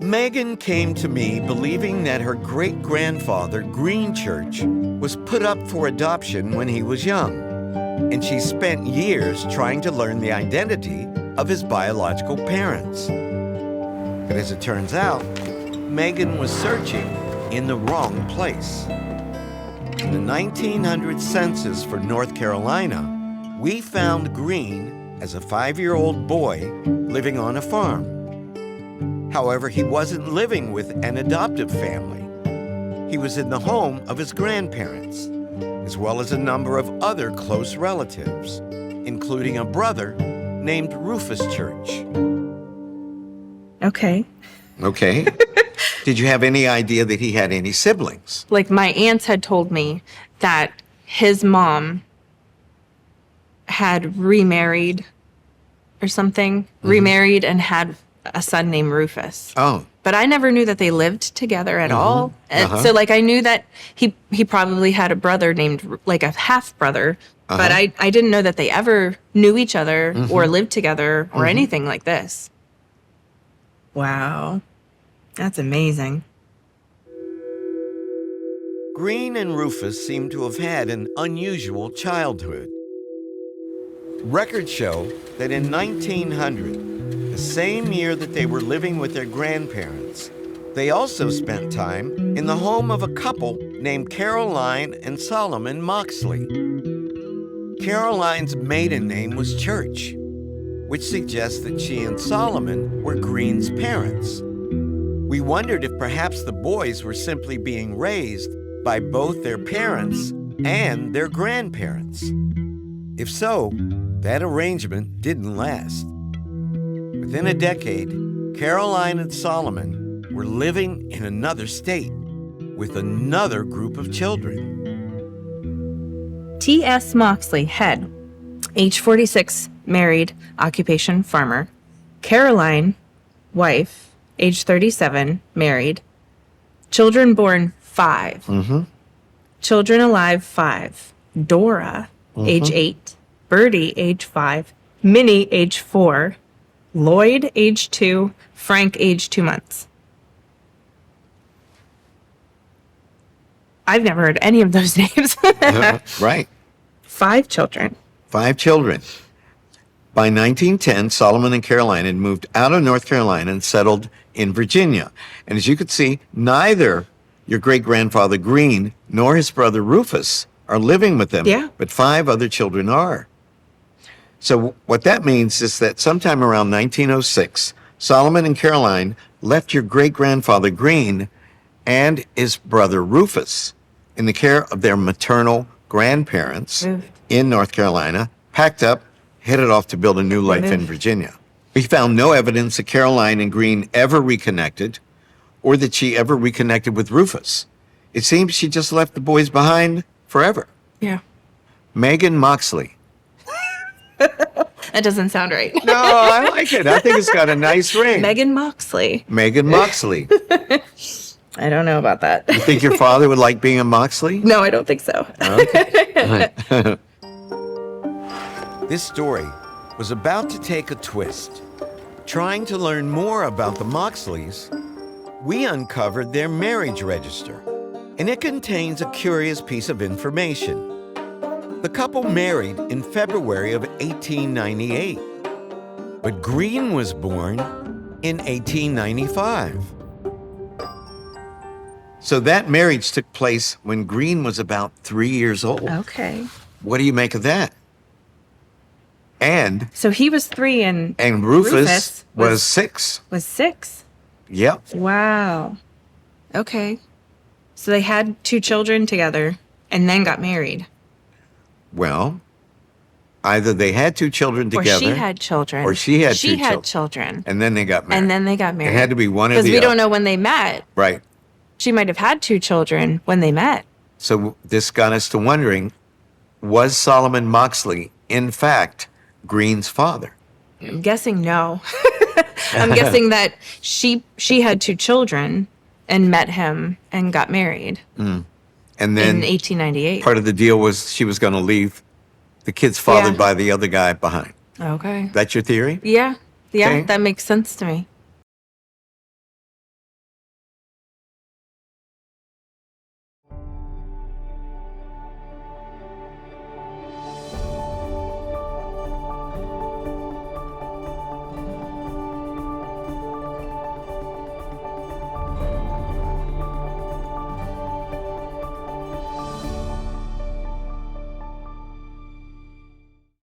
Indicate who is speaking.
Speaker 1: Megan came to me believing that her great-grandfather, Green Church, was put up for adoption when he was young, and she spent years trying to learn the identity of his biological parents. But as it turns out, Megan was searching in the wrong place. In the 1900 census for North Carolina, we found Green as a 5-year-old boy living on a farm. However, he wasn't living with an adoptive family. He was in the home of his grandparents, as well as a number of other close relatives, including a brother named Rufus Church.
Speaker 2: Okay.
Speaker 1: Okay. Did you have any idea that he had any siblings?
Speaker 2: Like, my aunts had told me that his mom had remarried or something, remarried and had a son named Rufus.
Speaker 1: Oh.
Speaker 2: But I never knew that they lived together at all. And so, like, I knew that he probably had a brother named, like, a half-brother, but I didn't know that they ever knew each other or lived together or anything like this. Wow. That's amazing.
Speaker 1: Green and Rufus seem to have had an unusual childhood. Records show that in 1900, the same year that they were living with their grandparents, they also spent time in the home of a couple named Caroline and Solomon Moxley. Caroline's maiden name was Church, which suggests that she and Solomon were Green's parents. We wondered if perhaps the boys were simply being raised by both their parents and their grandparents. If so, that arrangement didn't last. Within a decade, Caroline and Solomon were living in another state with another group of children.
Speaker 2: T.S. Moxley, head, age 46, married, occupation farmer. Caroline, wife, age 37, married. Children born 5. Children alive 5. Dora, age 8. Birdie, age 5. Minnie, age 4. Lloyd, age 2. Frank, age 2 months. I've never heard any of those names.
Speaker 1: Right.
Speaker 2: 5 children.
Speaker 1: 5 children. By 1910, Solomon and Caroline had moved out of North Carolina and settled in Virginia. And as you could see, neither your great-grandfather Green nor his brother Rufus are living with them, but 5 other children are. So what that means is that sometime around 1906, Solomon and Caroline left your great-grandfather Green and his brother Rufus in the care of their maternal grandparents in North Carolina, packed up, headed off to build a new life in Virginia. We found no evidence that Caroline and Green ever reconnected or that she ever reconnected with Rufus. It seems she just left the boys behind forever.
Speaker 2: Yeah.
Speaker 1: Megan Moxley.
Speaker 2: That doesn't sound right.
Speaker 1: No, I like it. I think it's got a nice ring.
Speaker 2: Megan Moxley.
Speaker 1: Megan Moxley.
Speaker 2: I don't know about that.
Speaker 1: You think your father would like being a Moxley?
Speaker 2: No, I don't think so.
Speaker 1: Okay. This story was about to take a twist. Trying to learn more about the Moxleys, we uncovered their marriage register, and it contains a curious piece of information. The couple married in February of 1898, but Green was born in 1895. So that marriage took place when Green was about 3 years old.
Speaker 2: Okay.
Speaker 1: What do you make of that? And
Speaker 2: So he was 3 and
Speaker 1: Rufus was 6.
Speaker 2: Was 6.
Speaker 1: Yep.
Speaker 2: Wow. Okay. So they had 2 children together and then got married.
Speaker 1: Well, either they had 2 children together.
Speaker 2: Or she had children.
Speaker 1: Or she had 2
Speaker 2: She had children.
Speaker 1: And then they got married.
Speaker 2: And then they got married.
Speaker 1: It had to be one or the other.
Speaker 2: Because we don't know when they met.
Speaker 1: Right.
Speaker 2: She might have had 2 children when they met.
Speaker 1: So this got us to wondering, was Solomon Moxley, in fact, Green's father?
Speaker 2: I'm guessing no. I'm guessing that she had 2 children and met him and got married.
Speaker 1: And then
Speaker 2: in 1898.
Speaker 1: part of the deal was she was going to leave the kids fathered by the other guy behind.
Speaker 2: Okay.
Speaker 1: That's your theory?
Speaker 2: Yeah. Yeah,
Speaker 1: Okay.
Speaker 2: that makes sense to me.